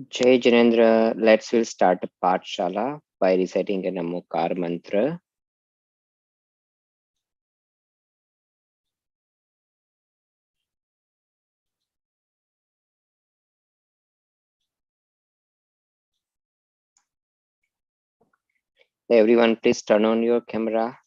Jai Janendra, we'll start a Pathshala by reciting a Namokar mantra. Everyone, please turn on your camera.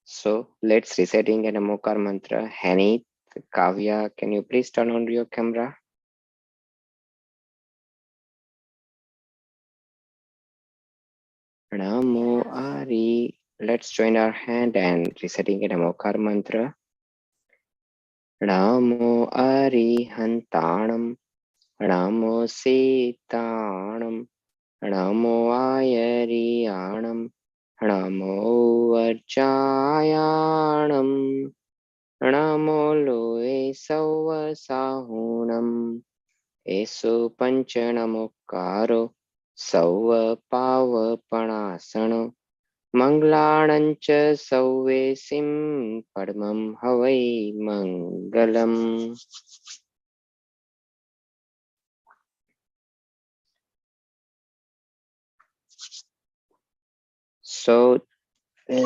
So let's reciting a Namokar mantra. Hanit, Kavya, can you please turn on your camera? Namo Ari. Let's join our hand and reciting a Namokar mantra. Namo Ari Hantanam. Namo Sitanam. Namo Ayariyanam. Namo Vajjayanam. Namo Loe Sauva Sahunam. Eso Panchanamokaro Sauva Pava Panasano. Manglanancha Sauve Sim Padmam Havai Mangalam. So we will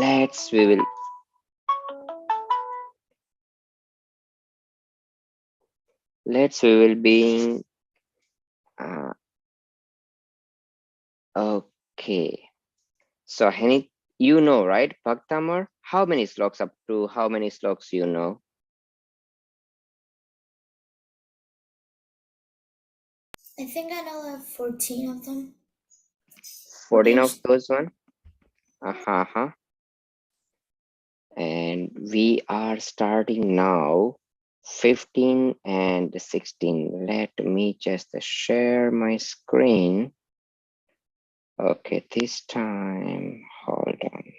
be okay. So Henny, you know, right, Bhaktamar? How many sloks up to how many sloks you know? I think I know 14 of them. 14 of those one? And we are starting now 15 and 16. Let me just share my screen. Okay, this time, hold on.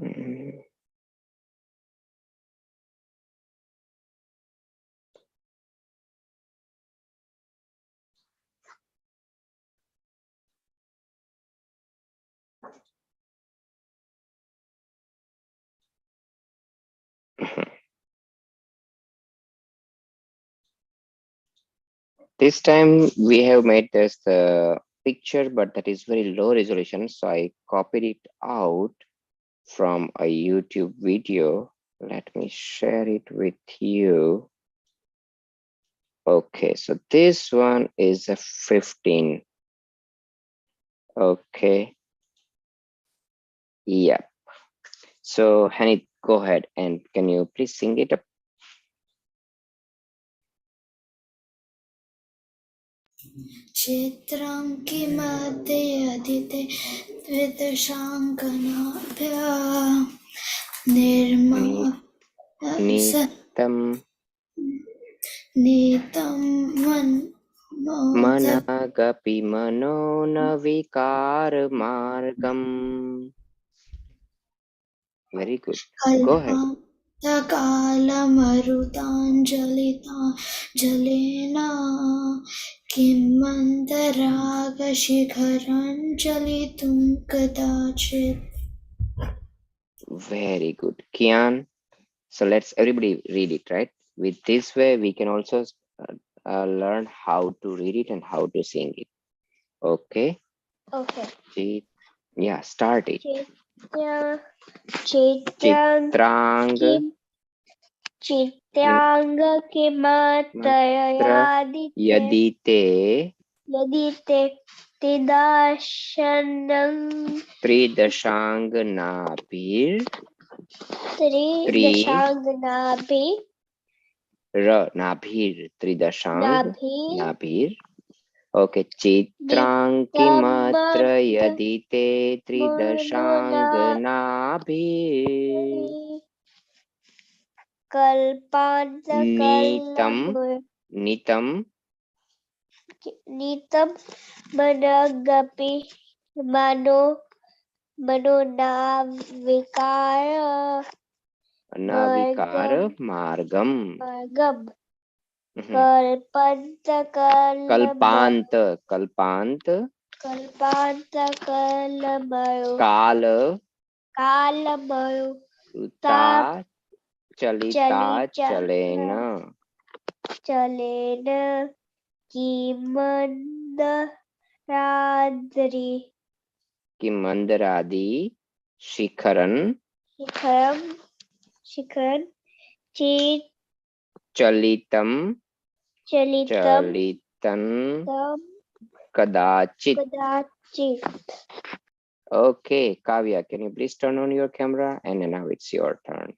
Mm. This time we have made this picture, but that is very low resolution. So I copied it out from a YouTube video. Let me share it with you. Okay, so this one is a 15. Okay. Yeah. So Hanit, go ahead and can you please sing it up? Chitranki madhye adite vidashankanabhya nirma Nitam nitam Managapi Mano Navikar Margam. Very good. Go ahead. kalamarutanjalita jalena kimmantaragashikharaഞ്jalitum kadachit. Very good. Kian. So let's everybody read it, right? With this way, we can also learn how to read it and how to sing it. Okay. Okay. Yeah, start it. Chitrang Chitrang kimatayadite yadite yadite tidarshanam tridashangnabhir tridashangnabhi tridashang nabhi nabhir. Okay, nitamma चित्रांकिमत्र यदिते त्रिदशांगनाभिः नीतं नितं nitam managapi manonavikara अनाविकार Margam margam hmm, कल्पांत कल्पांत kalpantakalamaro काल kalamaro उता ta चलिता चलेन chalena kimandaradri किमंदरादि शिखरन शिखरन chit चलितम chalitam चलितन tam कदाचित. kadachit. Okay, Kavya, can you please turn on your camera? And now it's your turn.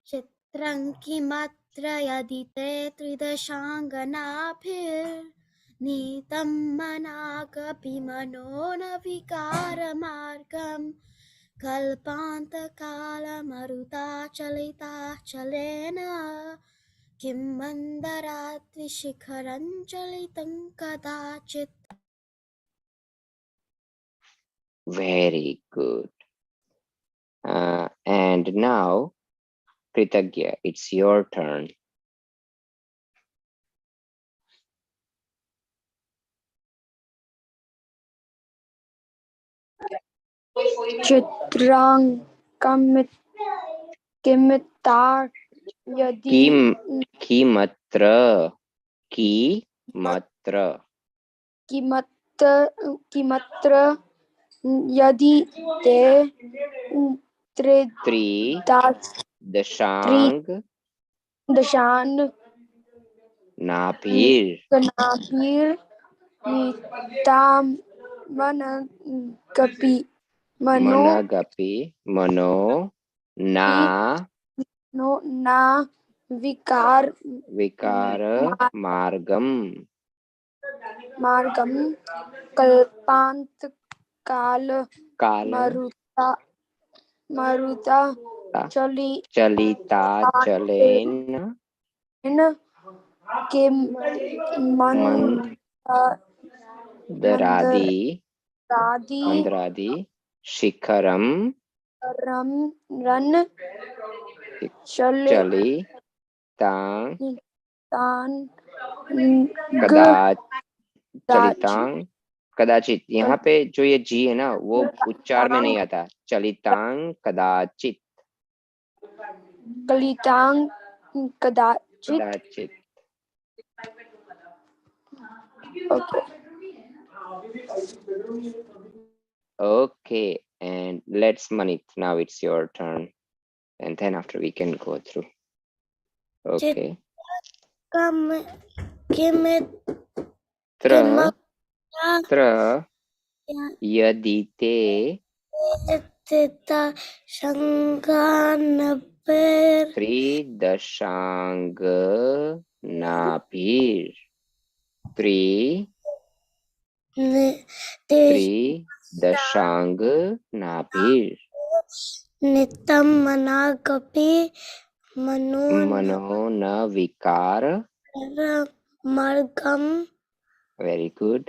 चित्रंकिमत्र यदिते त्रिदशाङ्गनाभिर्नीतं मनागपि मनो न विकारमार्गं कल्पान्तकालमरुता चलिता चलेन किं मन्दरात्रिशिखरं चलितं कदाचित्. Very good. And now, Kritagya, it's your turn. चित्रांकमितार यदि किमत्र किमत्र किमत्र यदि ते त्रिदशांग दशान नाभिर गनाभिर नितामनगपि मनगपि मनो ना नो ना विकार मार्गम कल्पांत काल मरुता चलिता चलेन के मंदरादि शिखरम रन चलितां कदाचित. यहाँ पे जो ये जी है ना, वो उच्चार में नहीं आता. चलितां कदाचित. कदाचित. Okay, and let's Manit. Now it's your turn, and then after we can go through. Okay. Tra yadite tridashang nabhir tridashang nabhir नितम मनागपि मनो न विकार. Margam Very good.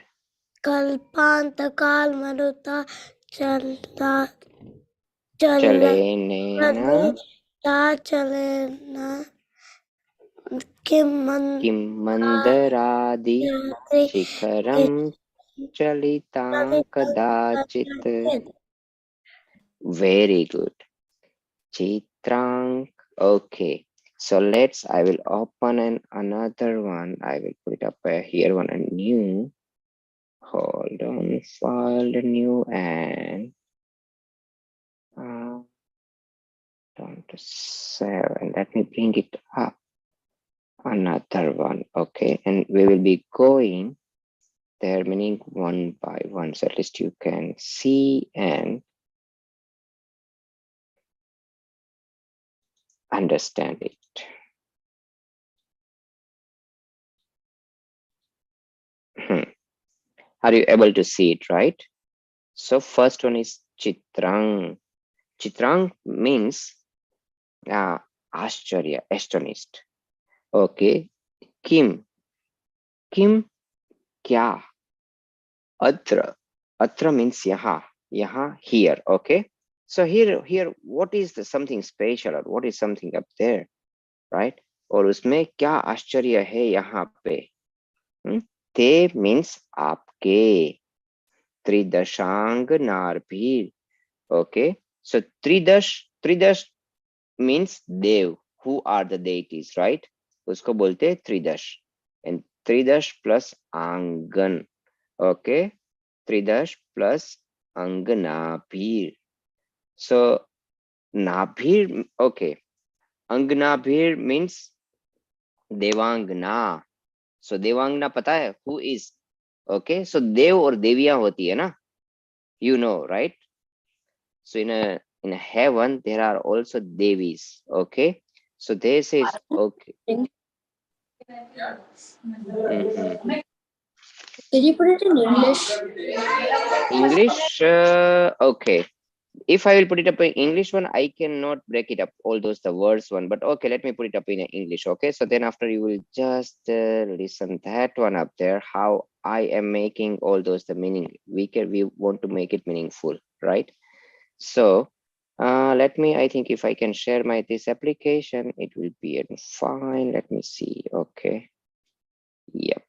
कल्पांतकाल मरुता चलता चलेना किम मंदरादि शिखरम चलितां कदाचित. Very good. Chitrank. Okay. So I will open another one. I will put it up here, one a new. Hold on, file the new and down to 7. Let me bring it up. Another one. Okay, and we will be going there, meaning one by one. So at least you can see and understand it. Are you able to see it, right? So first one is Chitrang. Chitrang means Ashcharya, astonished. Okay. Kim. Kim kya? Atra. Atra means yaha. Yaha, here. Okay. So here, what is the something special or what is something up there, right? और उसमें क्या आश्चर्य है यहाँ पे? ते means आपके. त्रिदशांग नारपीर. Okay. So Tridash means Dev, who are the deities, right? उसको बोलते हैं Tridash. And Tridash plus Angan. Okay. Tridash plus Anganabhir. So Nabhir, okay. Anganabhir means Devangna. So Devangna पता है who is? Okay. So Dev और देवियां होती है ना? You know, right? So in a heaven there are also devis. Okay. So they says okay. Can you put it in English? English, okay. If I will put it up in English one, I cannot break it up all those the words one. But okay, let me put it up in English. Okay, so then after you will just listen that one up there. How I am making all those the meaning. We want to make it meaningful, right? So let me. I think if I can share my this application, it will be fine. Let me see. Okay. Yep.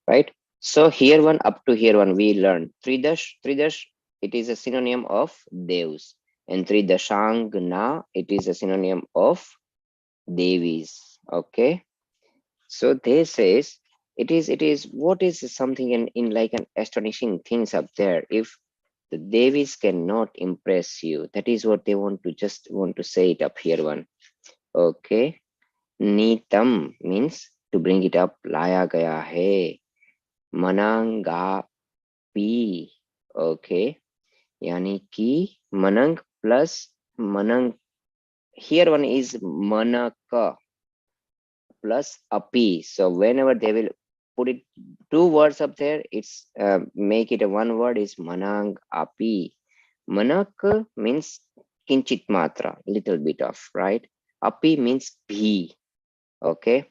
Right. So here one up to here one we learned Tridash, it is a synonym of Devs, and Tridashangna, it is a synonym of Devis. Okay. So they says it is what is something in like an astonishing things up there. If the Devis cannot impress you, that is what they want to say it up here one. Okay. Nitam means to bring it up, laya gaya hai. Mananga P. Okay. Yani ki manang plus manang. Here one is manaka plus api. So whenever they will put it two words up there, it's make it a one word is manang api. Manak means kinchit matra, little bit of, right? Api means bhi. Okay.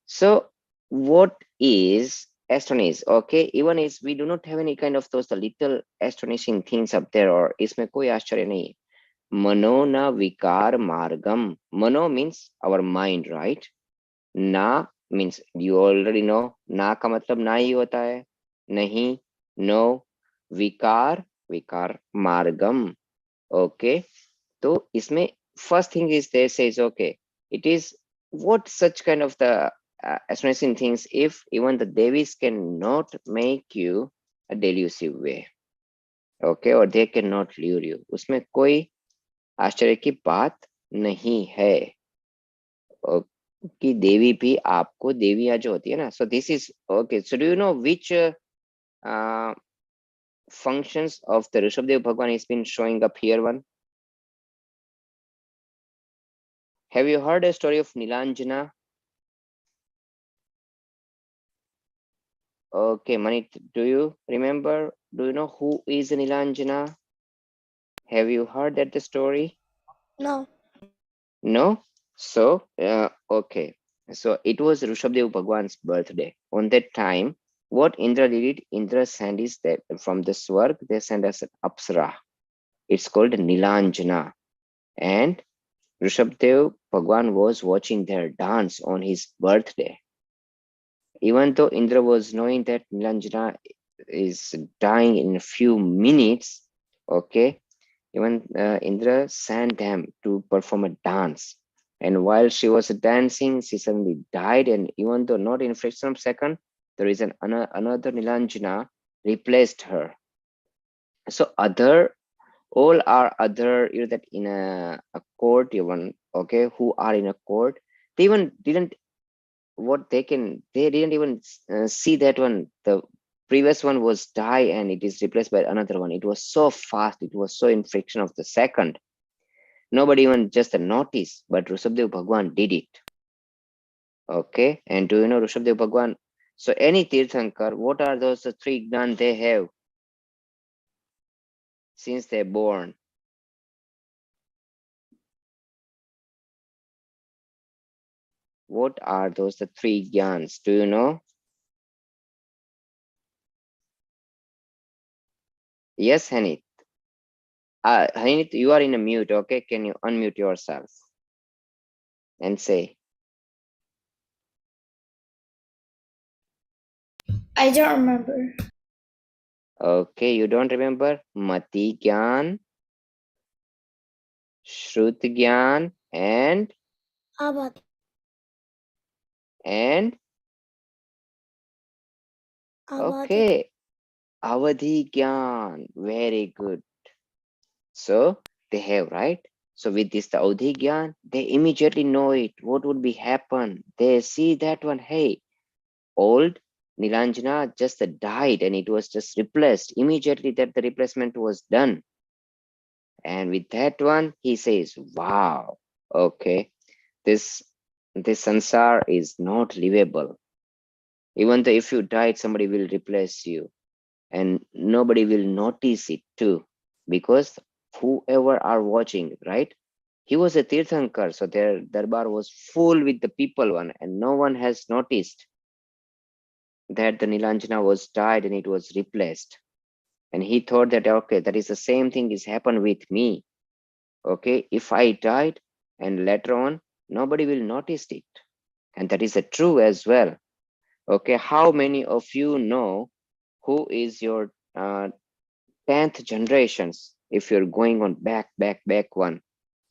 So what is astonish? Okay, even is we do not have any kind of those the little astonishing things up there, or इसमें कोई आश्चर्य नहीं. Mano na vikar margam. Mano means our mind, right? Na means you already know. Na का मतलब ना ही होता है. नहीं, no. Vikar margam. Okay. तो इसमें first thing is they says okay. It is what such kind of the astonishing things if even the Devis cannot make you a delusive way. Okay, or they cannot lure you. उसमें कोई आश्चर्य की बात नहीं है. कि देवी भी आपको देवियां जो होती है ना. So this is okay. So do you know which functions of the Rishabhdev Bhagwan has been showing up here one? Have you heard a story of Nilanjana? Okay, Manit, do you remember? Do you know who is Nilanjana? Have you heard that the story? No. No? So, okay. So it was Rishabhdev Bhagwan's birthday. On that time, what Indra did, Indra sent is that from the Swarg, they sent us an Apsara. It's called Nilanjana. And Rishabhdev Bhagwan was watching their dance on his birthday. Even though Indra was knowing that Nilanjana is dying in a few minutes, okay, Even Indra sent them to perform a dance. And while she was dancing, she suddenly died. And even though not in a fraction of a second, there is another Nilanjana replaced her. So all are other, that in a court even, okay, who are in a court, they even didn't they didn't even see that one. The previous one was die and it is replaced by another one. It was so fast, it was so in fraction of the second. Nobody even just noticed, but Rishabdev Bhagwan did it. Okay, and do you know Rishabdev Bhagwan? So any Tirthankar, what are those three gnan they have since they're born? What are those three gyans? Do you know? Yes, Hanit. Hanit, you are in a mute. Okay, can you unmute yourself and say? I don't remember. Okay, you don't remember? Mati Gyan, Shrut Gyan, and Abad. and Abad. okay, Avadhi Gyan. Very good. So they have, right? So with this the Avadhi Gyan, they immediately know it. What would be happen? They see that one. Hey, old Nilanjana just died and it was just replaced. Immediately that the replacement was done. And with that one, he says, wow, okay, this sansar is not livable. Even though if you died, somebody will replace you and nobody will notice it too, because whoever are watching, right? He was a Tirthankar, so their darbar was full with the people one, and no one has noticed that the Nilanjana was died and it was replaced. And he thought that, okay, that is the same thing is happened with me. Okay, if I died and later on, nobody will notice it. And that is a true as well. Okay, how many of you know who is your 10th generations? If you're going on back one,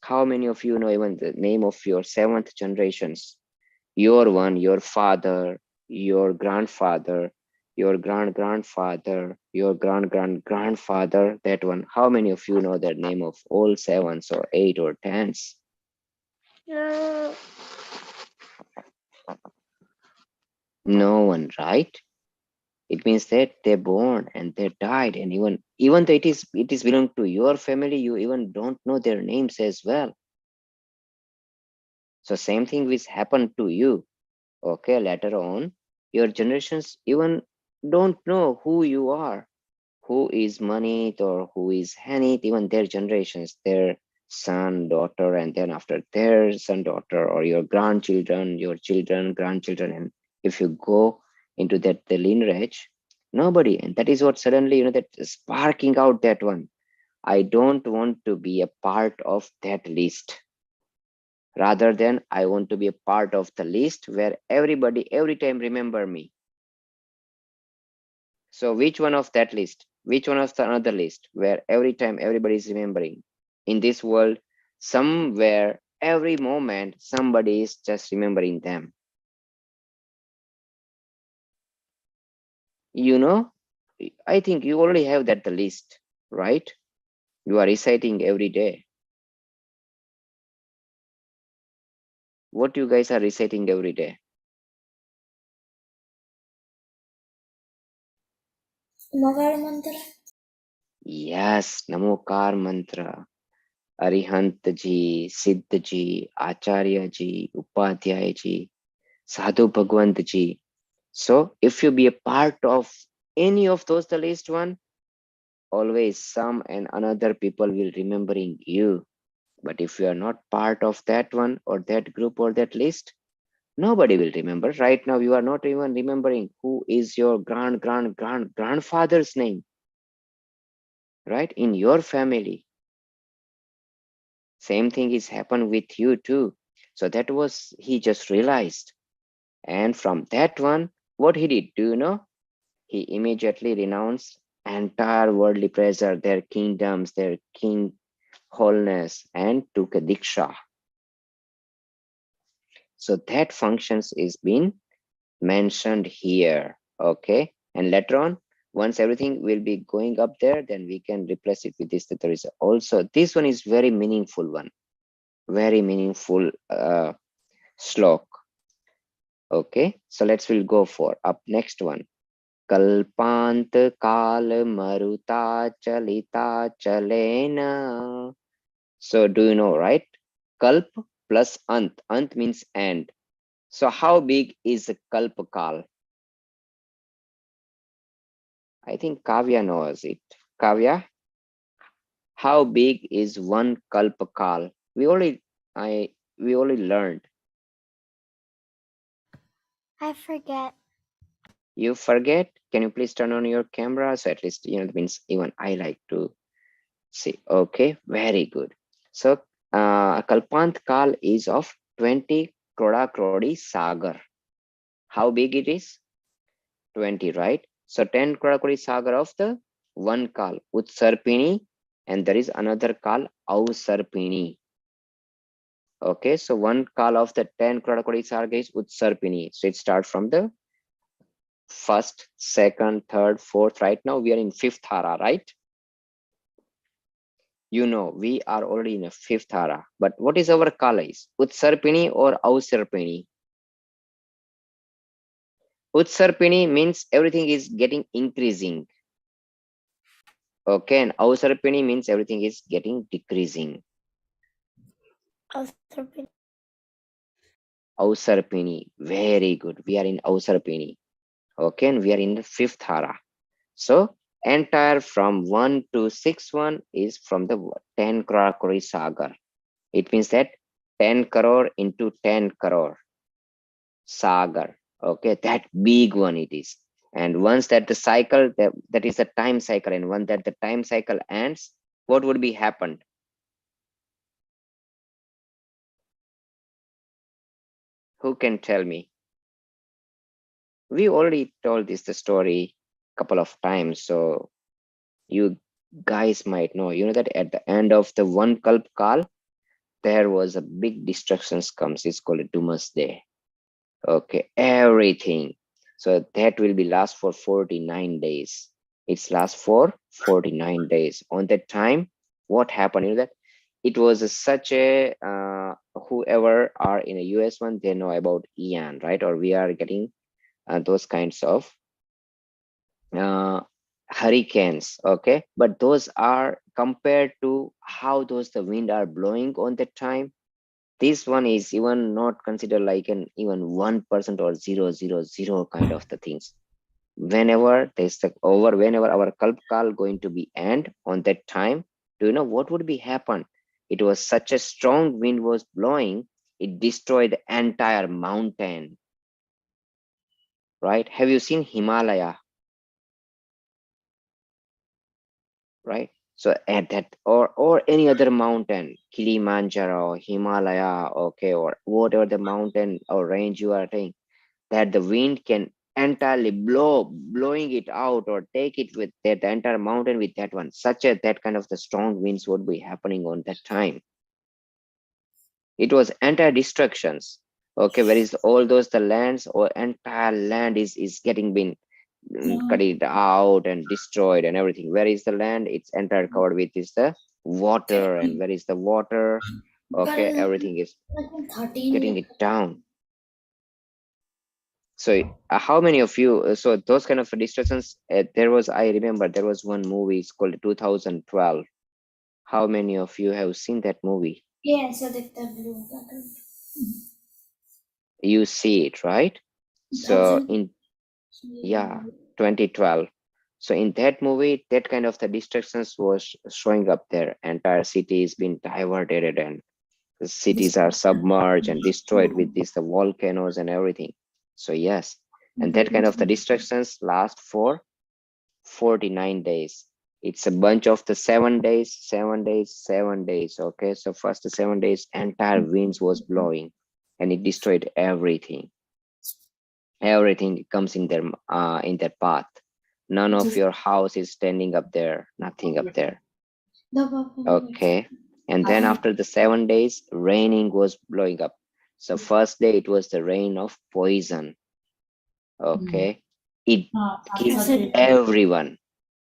how many of you know even the name of your 7th generations? Your one, your father, your grandfather, your grandfather, your grandfather, that one. How many of you know the name of all 7s or 8 or 10s? No one, right? It means that they're born and they died, and even though it is belong to your family, you even don't know their names as well. So same thing which happened to you. Okay, later on, your generations even don't know who you are, who is Manit or who is Hanit, even their generations, their son, daughter, and then after their son, daughter, or your grandchildren, your children, grandchildren, and if you go into that the lineage, nobody. And that is what suddenly, that sparking out that one. I don't want to be a part of that list. Rather than I want to be a part of the list where everybody every time remember me. So which one of that list? Which one of the another list where every time everybody is remembering? In this world, somewhere, every moment, somebody is just remembering them. You know, I think you already have that the list, right? You are reciting every day. What you guys are reciting every day? Magar mantra. Yes, Namokar mantra. Arihant ji, Siddh ji, Acharya ji, Upadhyay ji, Sadhu Bhagwant ji. So if you be a part of any of those, the list one, always some and another people will remembering you. But if you are not part of that one or that group or that list, nobody will remember. Right now, you are not even remembering who is your grandfather's name, right? In your family. Same thing is happened with you too. So that was, he just realized. And from that one, what he did, do you know? He immediately renounced entire worldly pleasure, their kingdoms, their king, wholeness, and took a diksha. So that functions is being mentioned here. Okay, and later on, once everything will be going up there, then we can replace it with this. That there is also this one is very meaningful one, very meaningful shlok. Okay, so we'll go for up next one. Kalpant kal maruta chalita chalena. So do you know, right? Kalp plus ant. Ant means and. So how big is kalp kal? I think Kavya knows it. Kavya, how big is one kalp kal? We only learned. I forget. You forget? Can you please turn on your camera? So at least, that means even I like to see. Okay, very good. So Kalpant Kal is of 20 Kroda Krodi Sagar. How big it is? 20, right? So 10 Kroda Krodi Sagar of the one Kal, Utsarpini, and there is another Kal, Ausarpini. Okay, so one Kal of the 10 Kroda Krodi Sagar is Utsarpini. So it starts from the first, second, third, fourth. Right now we are in fifth Hara, right? We are already in a fifth Hara. But what is our Kala is? Utsarpini or Ausarpini? Utsarpini means everything is getting increasing. Okay, and Ausarpini means everything is getting decreasing. Ausarpini, very good. We are in Ausarpini. Okay, and we are in the fifth Hara. So entire from 1 to 6 1 is from the 10 crore Kori Sagar. It means that 10 crore into 10 crore Sagar. Okay, that big one it is. And once that the cycle, that is the time cycle, and once that the time cycle ends, what would be happened? Who can tell me? We already told this the story a couple of times, so you guys might know. You know that at the end of the one Kalp Kal, there was a big destructions comes. It's called a Dumas Day. Okay, everything. So that will be last for 49 days. It's last for 49 days. On that time, what happened? That it was such a whoever are in a US one, they know about Ian, right? Or we are getting those kinds of hurricanes. Okay, but those are compared to how those the wind are blowing on that time. This one is even not considered like an even 1% or 0.000 kind of the things. Whenever there's whenever our Kalpkal going to be end on that time, do you know what would be happen? It was such a strong wind was blowing, it destroyed the entire mountain. Right? Have you seen Himalaya? Right? So at that or any other mountain, Kilimanjaro, Himalaya, okay, or whatever the mountain or range you are taking, that the wind can entirely blowing it out or take it with that the entire mountain with that one. Such a that kind of the strong winds would be happening on that time. It was entire destructions. Okay, where is all those the lands or entire land is getting been cut it out and destroyed and everything. Where is the land? It's entire covered with is the water, and where is the water? Okay, everything is getting it down. So how many of you, so those kind of distractions, there was, I remember there was one movie, it's called 2012. How many of you have seen that movie? Yes, so the blue button. You see it, right? So in, yeah, 2012. So in that movie, that kind of the distractions was showing up there. Entire city is being diverted and the cities are submerged and destroyed with this, the volcanoes and everything. So yes, and that kind of the distractions last for 49 days. It's a bunch of the 7 days, 7 days, 7 days. Okay, so first 7 days, entire winds was blowing and it destroyed everything. Everything comes in their path. None of your house is standing up there, nothing up there. Okay, And then after the 7 days, raining was blowing up. So first day it was the rain of poison. Okay. It killed everyone,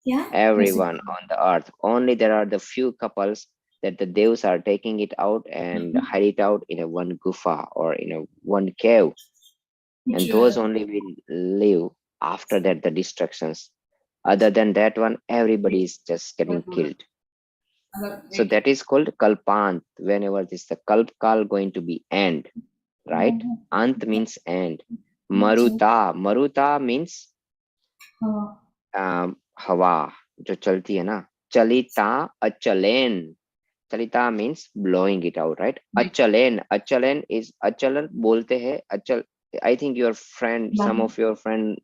Yeah. everyone on the earth. Only there are the few couples that the devs are taking it out and hide it out in a one gufa or in a one cave. And those only will live after that, the destructions. Other than that one, everybody is just getting killed. So that is called kalpant. Whenever this the kalpkal going to be end, right? Ant means end. Maruta means हवा जो चलती है ना. चलिता अचलेन. चलिता means blowing it out, right? Achalen is achalan बोलते हैं. Achal, I think your friend, some of your friend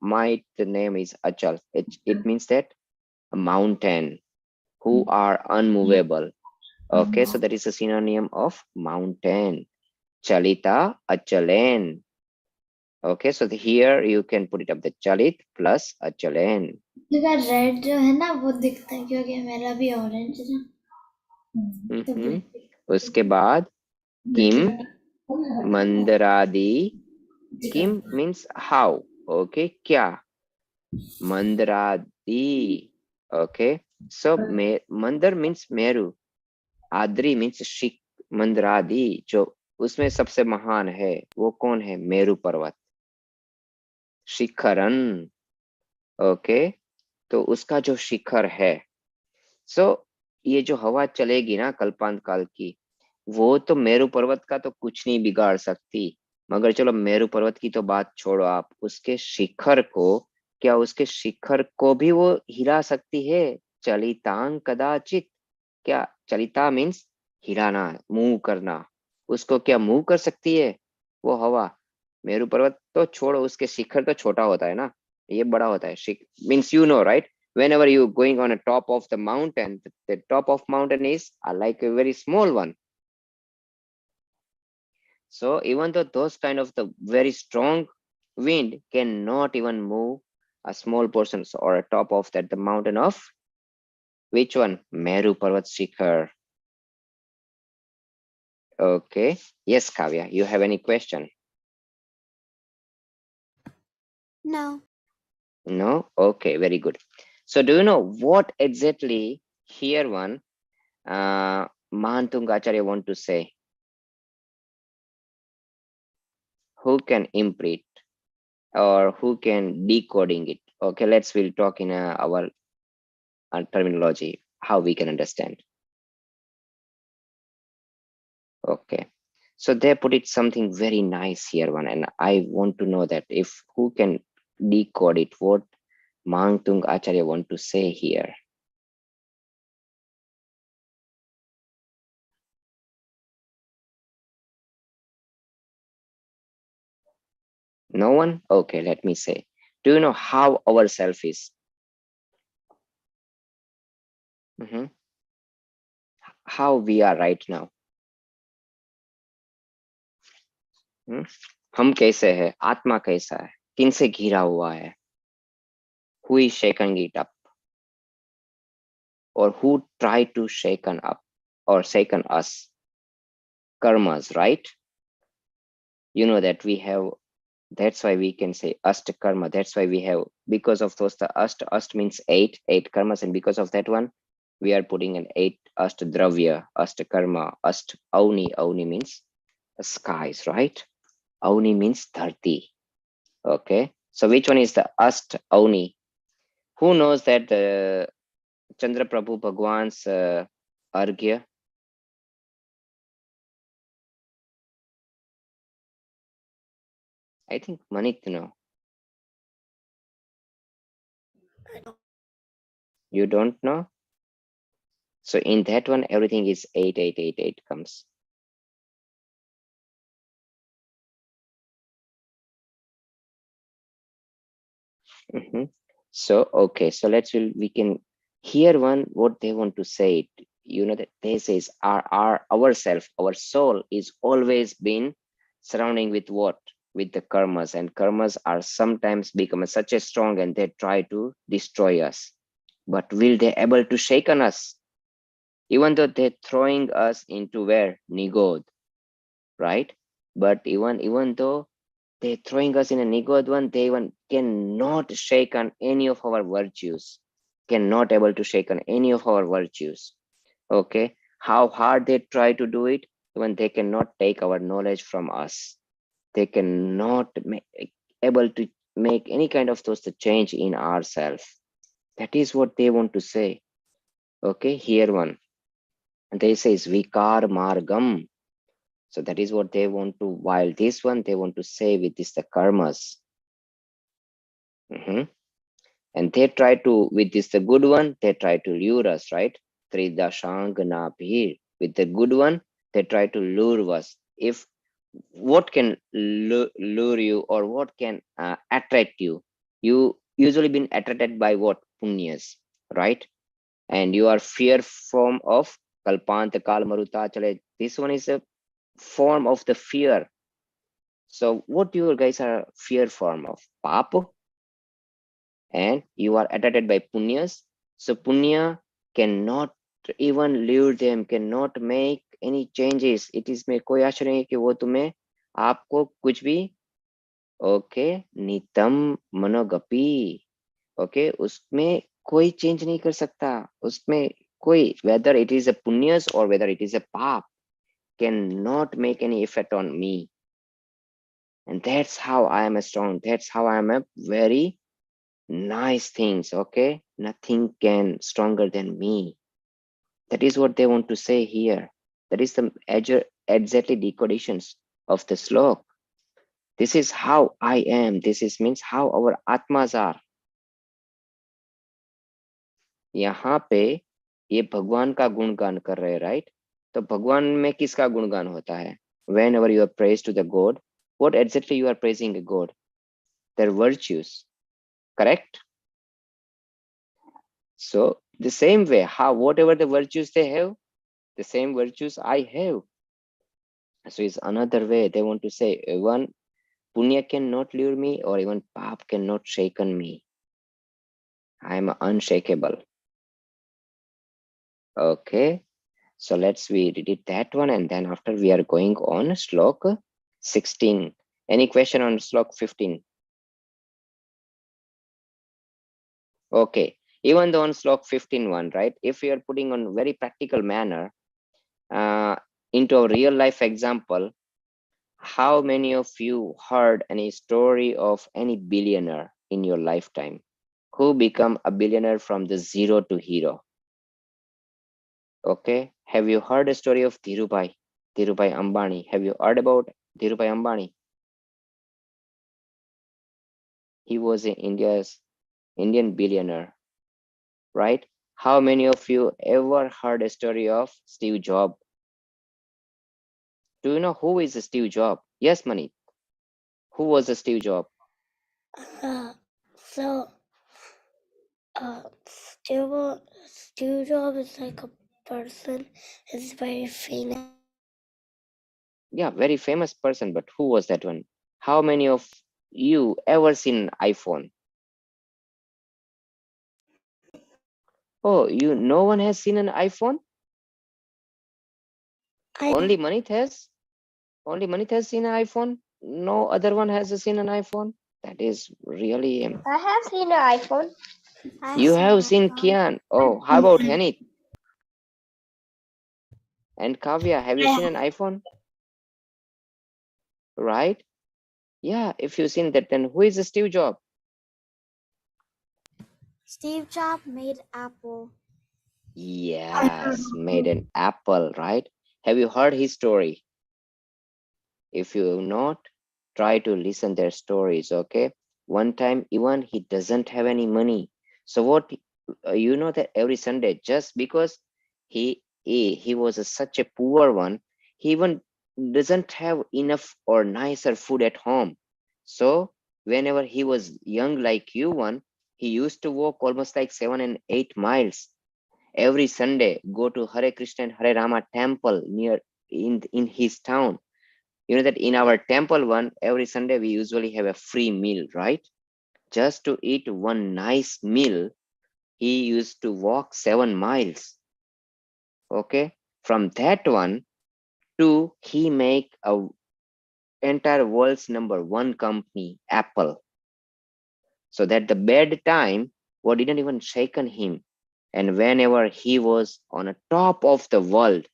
might, the name is achal. It means that a mountain who are unmovable. Okay, so that is a synonym of mountain. Chalita achalen. Okay, so here you can put it up the chalit plus achalen. Red जो है ना वो दिखता है क्योंकि मेरा भी orange है ना. उसके बाद किम मंदरादि. किम means how. Okay, क्या. मंदरादि. Okay, so मंदर means मेरू. आद्री means शिक. मंदरादि जो उसमें सबसे महान है वो कौन है? मेरू पर्वत. शिखरन. ओके, तो उसका जो शिखर है. सो ये जो हवा चलेगी ना कल्पांत काल की, वो तो मेरू पर्वत का तो कुछ नहीं बिगाड़ सकती. मगर चलो मेरू पर्वत की तो बात छोड़ो आप, उसके शिखर को, क्या उसके शिखर को भी वो हिला सकती है? चलितांग कदाचित. क्या चलिता मीन्स हिलाना, मूव करना. उसको क्या मूव कर सकती है वो हवा? मेरू पर्वत तो छोड़ो, उसके शिखर तो छोटा होता है ना, ये बड़ा होता है. Means you know right, whenever you going on a top of the mountain, the top of mountain is like a very small one. So even though those kind of the very strong wind cannot even move a small portion or a top of that, the mountain of which one? Meru Parvat Shikhar. Okay, yes Kavya, you have any question? No. No? Okay, very good. So do you know what exactly here one Mahantung Acharya want to say? Who can imprint or who can decoding it? Okay, we'll talk in our terminology, how we can understand. Okay, so they put it something very nice here one, and I want to know that if who can decode it, what Mahantung Acharya want to say here. No one? Okay, let me say. Do you know how our self is? How we are right now? हम कैसे हैं? आत्मा कैसा है? किन से घिरा हुआ है? Who is shaking it up? Or who tried to shaken up or shaken us? Karmas, right? You know that we have, that's why we can say Ashta karma. That's why we have, because of those, the Ashta means eight karmas, and because of that one, we are putting an 8 Ashta dravya, Ashta karma, Ashta Auni. Auni means skies, right? Auni means 30. Okay, so which one is the Ashta Auni? Who knows that the Chandra Prabhu Bhagwan's Arghya? I think Manit know. You don't know? So in that one, everything is 8, 8, 8, 8 comes. So, okay, so we can hear one, what they want to say. You know that they says ourself, our soul is always been surrounding with what? With the karmas, and karmas are sometimes become such a strong and they try to destroy us. But will they able to shake on us? Even though they're throwing us into where? Nigod, right? But even though they're throwing us in a Nigod one, they even cannot shake on any of our virtues, cannot able to shake on any of our virtues. Okay, how hard they try to do it, even they cannot take our knowledge from us. They cannot make able to make any kind of those change in ourselves. That is what they want to say. Okay, here one. They says vikar margam. So that is what they want to, while this one they want to say with this the karmas. Mhm. And they try to, with this the good one, they try to lure us, right? Tridashangana with the good one, they try to lure us. If what can lure you, or what can attract you? You usually been attracted by what? Punyas, right? And you are fear form of kalpanta kalmaruta chale. This one is a form of the fear. So what you guys are fear form of? Papa, and you are attracted by punyas. So punya cannot even lure them, cannot make any changes. It is में कोई आशा नहीं है कि वो तुम्हें आपको कुछ भी ओके नितम मनोगपी ओके उसमें कोई चेंज नहीं कर सकता उसमें कोई whether it is a punyas or whether it is a pap cannot make any effect on me. And that's how I am a strong, that's how I am a very nice things. Okay, nothing can stronger than me. That is what they want to say here. That is the exactly decodings of the slok. This is how I am, this is means how our atmas are. यहाँ पे ये भगवान का गुणगान कर रहे हैं, right? तो भगवान में किसका गुणगान होता है? Whenever you are praised to the God, what exactly you are praising a God? Their virtues, correct? So the same way, how whatever the virtues they have, the same virtues I have. So it's another way they want to say, even punya cannot lure me, or even pap cannot shaken me. I am unshakable. Okay. So let's we read that one, and then after we are going on Shlok 16. Any question on Shlok 15? Okay, even though on Shlok 15 one, right? If we are putting on very practical manner into a real life example, how many of you heard any story of any billionaire in your lifetime who become a billionaire from the zero to hero? Okay, have you heard a story of Dhirubhai Ambani? Have you heard about Dhirubhai Ambani? He was an Indian billionaire, right? How many of you ever heard a story of Steve Jobs? Do you know who is Steve Jobs? Yes, Mani. Who was Steve Jobs? So, Steve Jobs is like a person. Is very famous. Yeah, very famous person, but who was that one? How many of you ever seen an iPhone? Oh, no one has seen an iPhone? Only Manit has? Only Manit has seen an iPhone? No other one has seen an iPhone? That is really I have seen an iPhone. You have seen Kian. Oh, how about Hanit? And Kavya, have you seen an iPhone? Right? Yeah, if you've seen that, then who is Steve Jobs? Steve Jobs made Apple. Yes, made an apple, right? Have you heard his story? If you have not, try to listen their stories, okay? One time, even he doesn't have any money. So what, you know that every Sunday, just because he was such a poor one, he even doesn't have enough or nicer food at home. So whenever he was young like you one, he used to walk almost like 7 and 8 miles every Sunday, go to Hare Krishna and Hare Rama temple near in his town. You know that in our temple one, every Sunday we usually have a free meal, right? Just to eat one nice meal, he used to walk 7 miles. Okay, from that one to he make a entire world's number one company, Apple. So that the bad time what didn't even shaken him. And whenever he was on a top of the world,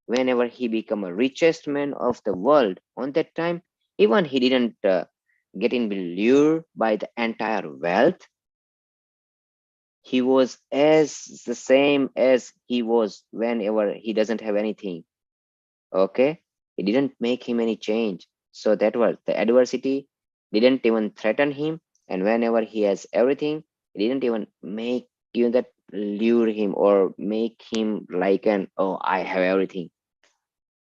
whenever he become a richest man of the world on that time, even he didn't get in lured by the entire wealth. He was as the same as he was whenever he doesn't have anything. Okay, it didn't make him any change. So that was the adversity didn't even threaten him, and whenever he has everything, it didn't even make that lure him or make him like an, oh, I have everything.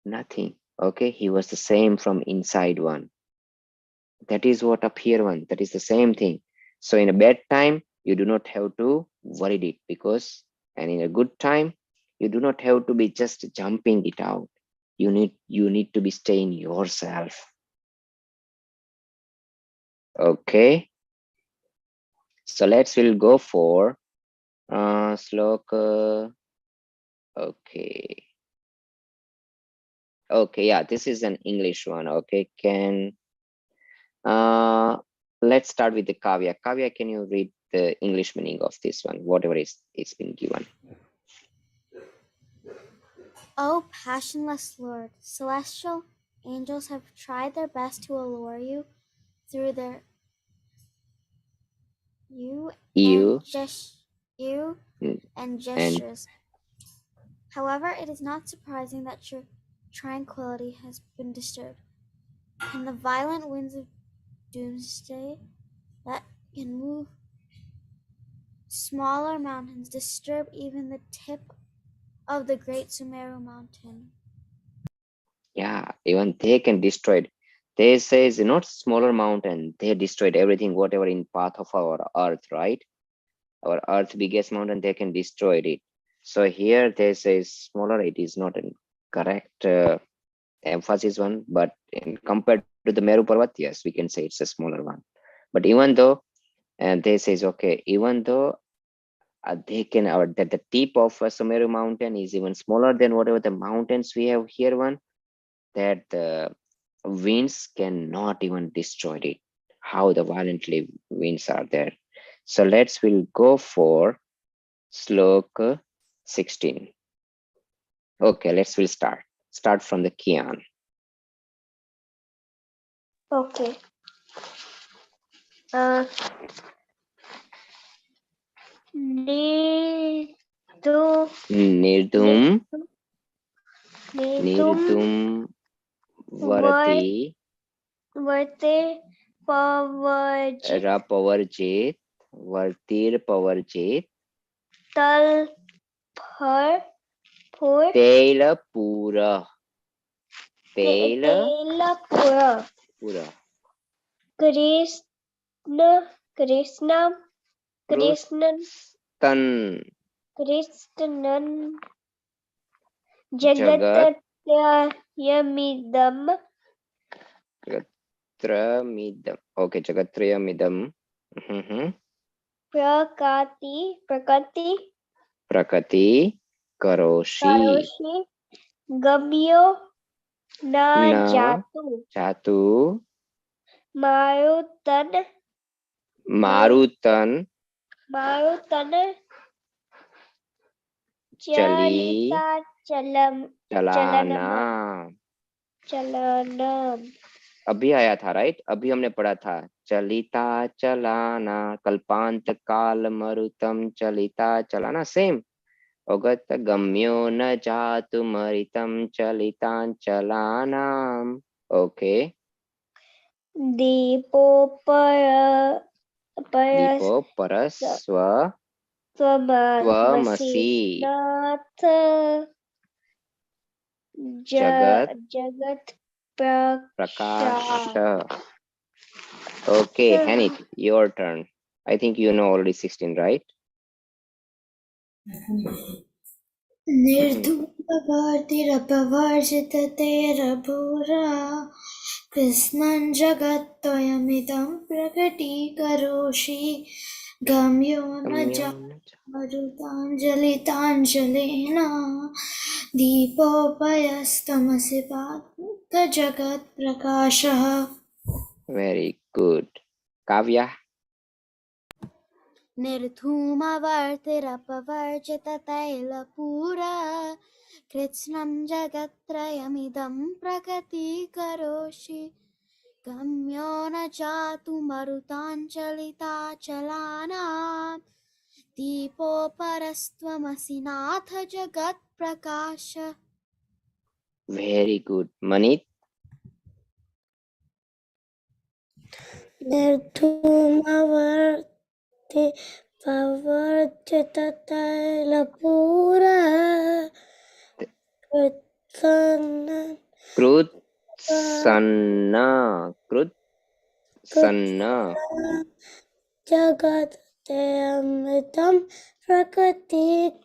Nothing. Okay, he was the same from inside one. That is what up here one, that is the same thing. So in a bad time you do not have to worry it, because and in a good time you do not have to be just jumping it out. You need to be staying yourself. Okay, so we'll go for Shlok. Okay, yeah, this is an English one. Okay, let's start with the Kavya. Kavya, can you read the English meaning of this one, whatever is it's been given? O passionless Lord, celestial angels have tried their best to allure you through their you You you mm, and and gestures. However, it is not surprising that your tranquility has been disturbed. And the violent winds of doomsday that can move smaller mountains disturb even the tip of the great Sumeru mountain. yeah, even they can destroy it. They says not smaller mountain, they destroyed everything, whatever in path of our earth, right? Our earth biggest mountain, they can destroy it. So here they say smaller, it is not a correct emphasis one, but in compared to the Meru Parvat, yes, we can say it's a smaller one. But even though, and they says, okay, even though they can, or that the tip of Sumeru mountain is even smaller than whatever the mountains we have here one, that the winds cannot even destroy it. How the violently winds are there. So we'll go for Shlok 16. Okay, we'll start from the Kian. Okay. Uh, Nirdum Nirdum Nirdum Nirdum Var Varati Varte Pavarjit Rapavarjit Vartir Pavarjit Tal Phar Phur Tela Pura Tela Telapura Pura Krishna Krishna Krishnan Krustan Krishnan Jagat Jagatyamidam Tramidam. Okay, Jagatrayamidam. Prakati Prakati Karoshi Karoshi Gamyo Na Na Jatu Chatu Marutan Marutan Marutan Chali Chalita Chalana. Chalanam अभी आया था right, अभी हमने पढ़ा था चलिता चलाना कल्पांत काल मरुतम चलिता चलाना सेम अगत गम्यो न जातु मरितम चलिता चलानाम. ओके, Deepo दीपो परस्व Swamasi त्वमसि Nath जगत Jagat Prakash. Praksha Okay, Hanit, your turn. I think you know already 16, right? निर्धूतभारतिरपवर्जिततेरभूरा कृष्णं जगत्त्वयमिदं प्रकटीकरोषि गम्यो न गम्यो न जामरुताञ्जलिताञ्जलेन दीपोपयस्तमसि जगत्प्रकाशः. very good. Kavya, निर्धूमवर्तिरपवर्जिततैलपूरा कृत्स्नं जगत्त्रयमिदं प्रकटीकरोषि गम्यो न जातु मरुताञ्चलिताचलानां दीपोपरस्त्वमसि नाथ जगत्प्रकाश. very good. Manit, निर्धूमवर्ति प्रवर्तिततैलपूरः कृत्स्नं Krut Sanna, Krut Sanna. जगदमृतं प्रकटीकरोषि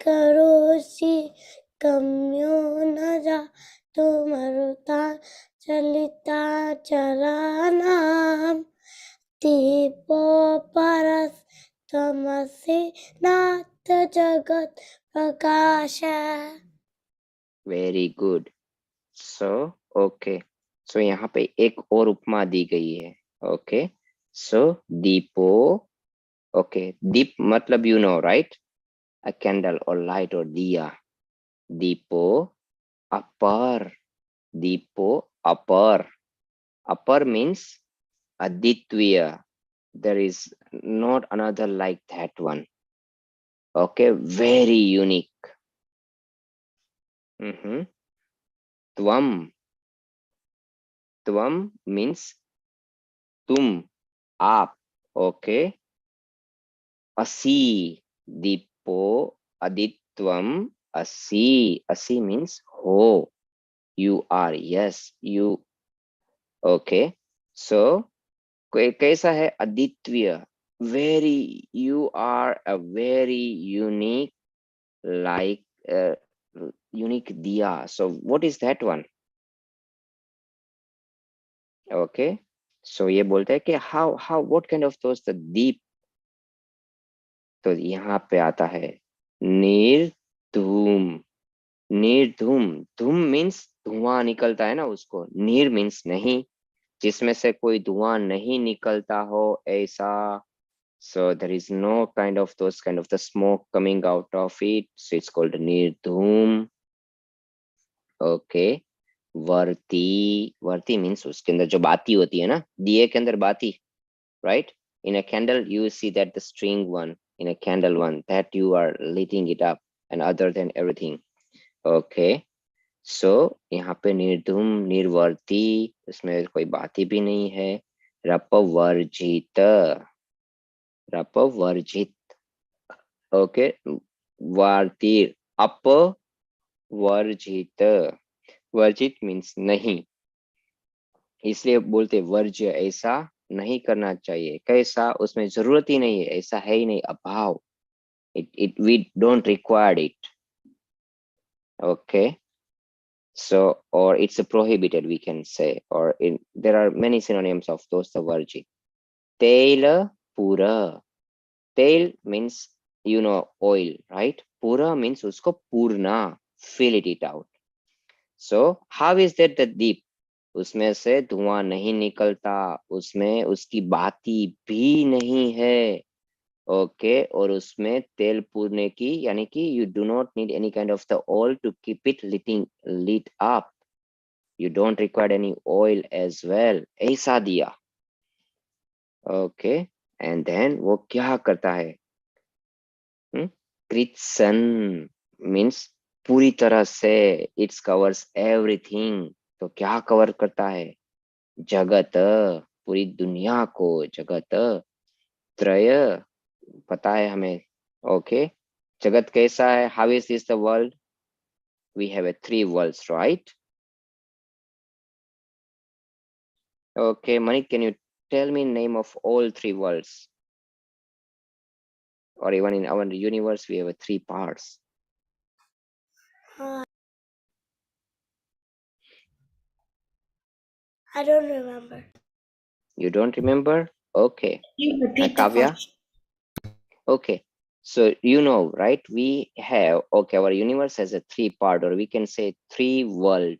गम्यो न जातु मरुता चलिताचलानां दीपोपरस्तमसि नाथ जगत् प्रकाश. Very good. So, okay. So यहाँ पे एक और उपमा दी गई है. Okay. So, दीपो. Okay. दीप मतलब you know, right? A candle or light or diya. Deepo upper. Deepo upper. Upper means aditya. There is not another like that one. Okay, very unique. Tvam. Tvam means tum, aap. Okay. Asi. Dipo aditvam asi. Asi means ho. You are. Yes, you. Okay. So कैसा है अद्वितीय. Very, you are a very unique, like unique diya. So what is that one? Okay. So ये बोलते हैं कि how what kind of those the deep. तो यहाँ पे आता है निर्धूम. निर्धूम. धूम means धुआं निकलता है ना उसको. नीर means नहीं, जिसमें से कोई धुआं नहीं निकलता हो ऐसा. So there is no kind of those kind of the smoke coming out of it. So it's called nirdhum. Okay. Varti. Varti means उसके अंदर जो बाती होती है ना, दिए के अंदर बाती, right? In a candle, you see that the string one, in a candle one, that you are lighting it up, and other than everything. Okay. So यहाँ पे निर्धूम, निर्वर्ती, उसमें कोई बाती भी नहीं है. रपवर्जित. रपवर्जित. Okay. Vartir. अपवर्जित. वर्जित means नहीं, इसलिए बोलते वर्ज्य. ऐसा नहीं करना चाहिए. कैसा? उसमें जरूरत ही नहीं है, ऐसा है ही नहीं. अभाव. We don't require it. Okay. So, or it's a prohibited, we can say, or there are many synonyms of those the varjit. Tail pura. Tail means you know oil, right? Pura means usko purna, fill it out. So how is that the deep? उसमें से धुआं नहीं निकलता, उसमें उसकी बाती भी नहीं है. ओके. और उसमें तेल पूरने की, यानी कि you do not need any kind of the oil to keep it lit up. You don't require any oil as well. ऐसा दिया. ओके. एंड देन वो क्या करता है? कृत्सन मीन्स पूरी तरह से. It's covers everything. तो क्या कवर करता है? जगत. पूरी दुनिया को. जगत. त्रय. पता है हमें. ओके. जगत कैसा है? How is this the world? We have 3 worlds, right? Okay, Manik, can you tell me name of all 3 worlds? Or even in our universe, we have 3 parts. I don't remember. You don't remember? Okay. You repeat the Kavya? question. Okay, so you know, right? We have, okay, our universe has a three part, or we can say three world.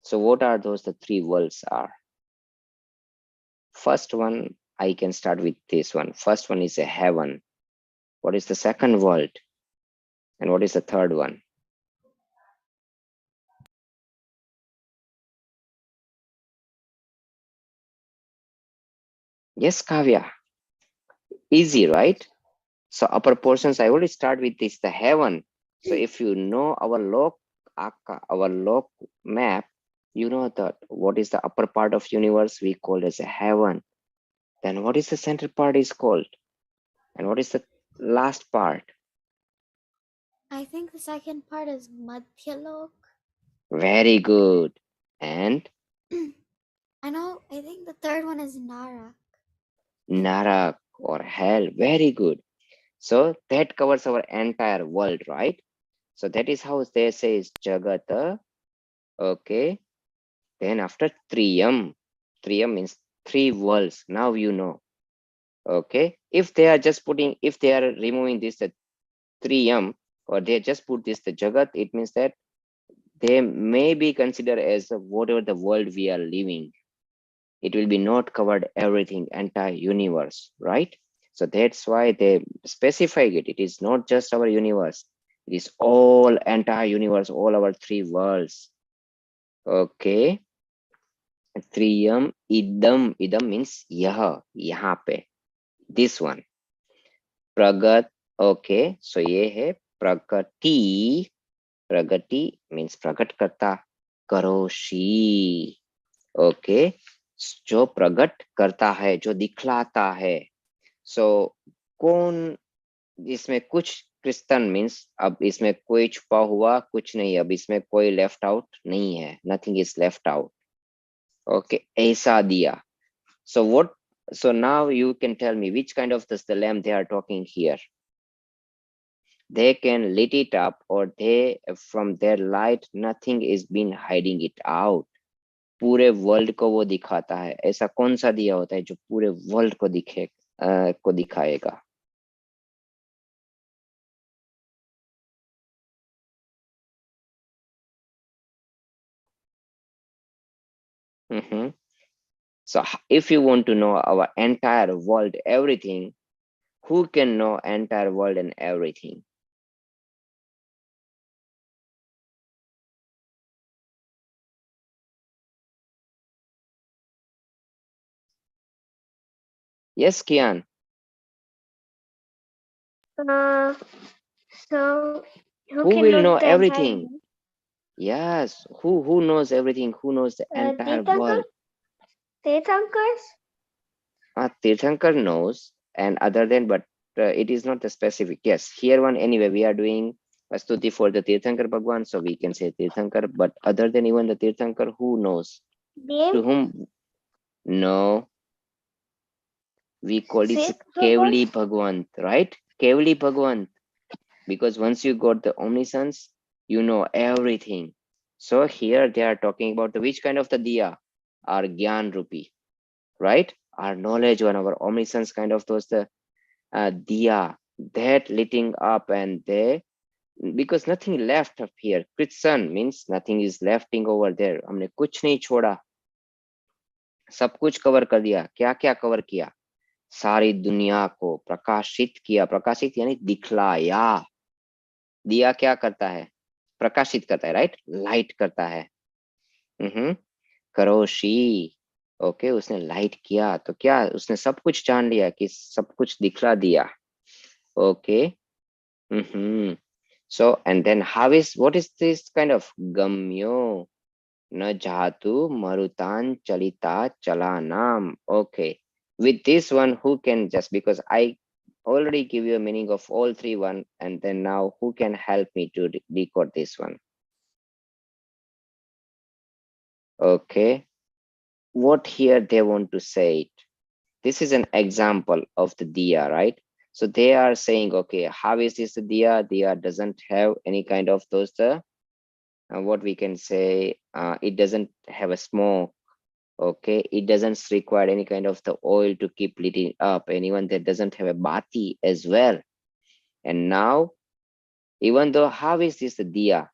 So what are those the three worlds are? First one, I can start with this one. First one is a heaven. What is the second world? And what is the third one? Yes, Kavya. Easy, right? So upper portions, I already start with this, the heaven. So if you know our log map, you know that what is the upper part of universe we call as a heaven. Then what is the center part is called? And what is the last part? I think the second part is Madhyalok. Very good. And I think the third one is Nara. Narak or hell. Very good. So that covers our entire world, right? So that is how they say is Jagata. Okay. Then after Triyam, Triyam means three worlds. Now you know. Okay. If they are just putting, if they are removing this the Triyam, or they just put this the Jagat, it means that they may be considered as whatever the world we are living. It will be not covered everything, entire universe, right? So that's why they specify it. It is not just our universe. It is all entire universe, all our three worlds. Okay. Triyam idam. Idam means yah, yahan pe. This one. Pragat. Okay. So ye hai prakati. Pragati means pragat karta. Karoshi. Okay जो प्रकट करता है, जो दिखलाता है. सो कौन इसमें कुछ Kristen means अब इसमें कोई छुपा हुआ कुछ नहीं, अब इसमें कोई लेफ्ट आउट नहीं है, nothing is left out. Okay ऐसा दिया. So what, so now you can tell me which kind of this the lamp they are talking here. They can lit it up, or they from their light nothing is been hiding it out. पूरे world को वो दिखाता है. ऐसा कौन सा दिया होता है जो पूरे वर्ल्ड को को दिखाएगा? So if you want to know our entire world, everything, who can know entire world and everything? Yes, Kian. So who Who can will know know the entire everything? Yes, who knows everything? Who knows the entire Tirthankar? world? Tirthankars? Tirthankar knows, and other than, but it is not the specific. Yes, here one anyway. We are doing a stuti for the Tirthankar Bhagwan, so we can say Tirthankar. But other than even the Tirthankar, who knows? Dev? To whom? No, we call it Seth Bhagwan? Kevli Bhagwant, right? Kevli Bhagwant, because once you got the omniscience, you know everything. So here they are talking about the which kind of the diya? Our Gyan Rupi, right? Our knowledge one, our omniscience kind of those the diya that lighting up, and they, because nothing left up here. Kritsan means nothing is lefting over there. हमने कुछ नहीं छोड़ा, सब कुछ cover कर दिया. क्या क्या कवर किया? सारी दुनिया को प्रकाशित किया. प्रकाशित यानी दिखलाया. दिया क्या करता है? प्रकाशित करता है, राइट? लाइट करता है. करोशी. ओके, उसने लाइट किया तो क्या उसने सब कुछ जान लिया कि सब कुछ दिखला दिया. Okay. So and then how is, what is this kind of gamyo na jatu marutan chalita chalanam? Okay, with this one who can, just because I already give you a meaning of all three one, and then now who can help me to decode this one? Okay, what here they want to say it? This is an example of the diya, right? So they are saying, okay, how is this the diya? Diya doesn't have any kind of those the what we can say, it doesn't have a smoke, Okay, it doesn't require any kind of the oil to keep lighting up, and even that doesn't have a bati as well. And now, even though, how is this the diya?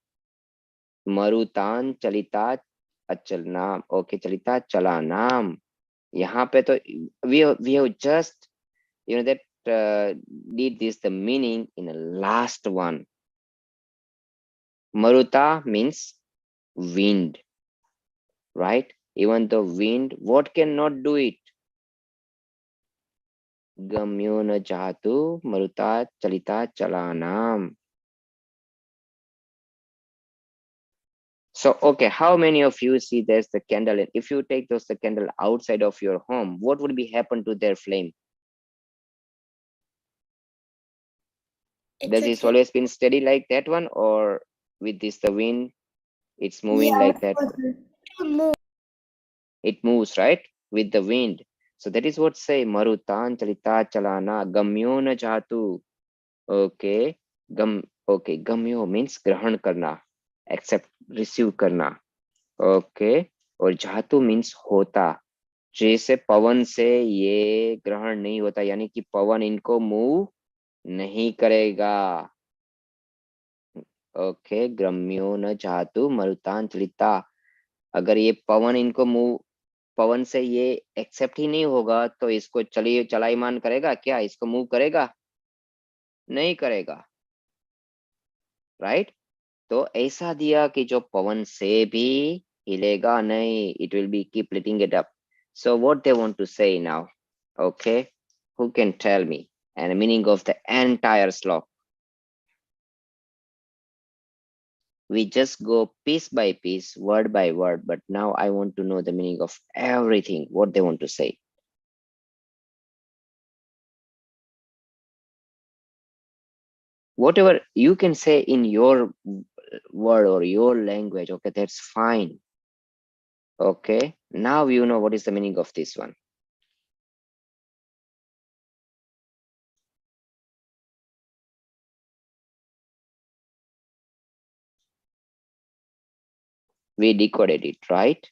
Marutan chalita achal naam. Okay, chalita chala naam. यहाँ पे तो we have just that did this the meaning in the last one. Maruta means wind, right? Even the wind, what cannot do it? Gamyo na jatu maruta chalita chalanam. So, okay, how many of you see there's the candle? If you take the candle outside of your home, what would be happen to their flame? It Does would it get always been steady like that one, or with this the wind, it's moving Yeah, like that one? to move. It moves, right? With the wind. So that is what say marutan chalita chalana gamyo na jatu. Okay, okay, gamyo means grahan karna, accept, receive karna. Okay, और जातु means होता, जैसे पवन से ये ग्रहण नहीं होता, यानी कि पवन इनको मूव नहीं करेगा. ओके, ग्रम्यो न जातु मरुतान चलिता. अगर ये पवन इनको मूव, पवन से ये एक्सेप्ट ही नहीं होगा, तो इसको चलिए चलाईमान करेगा क्या? इसको मूव करेगा? नहीं करेगा, राइट? तो ऐसा दिया कि जो पवन से भी हिलेगा नहीं, it will be keep letting it up. So what they want to say now? Okay, who can tell me and the meaning of the entire slok? We just go piece by piece, word by word, but now I want to know the meaning of everything, what they want to say. Whatever you can say in your word or your language, okay, that's fine. Okay, now you know what is the meaning of this one. We decoded it, right?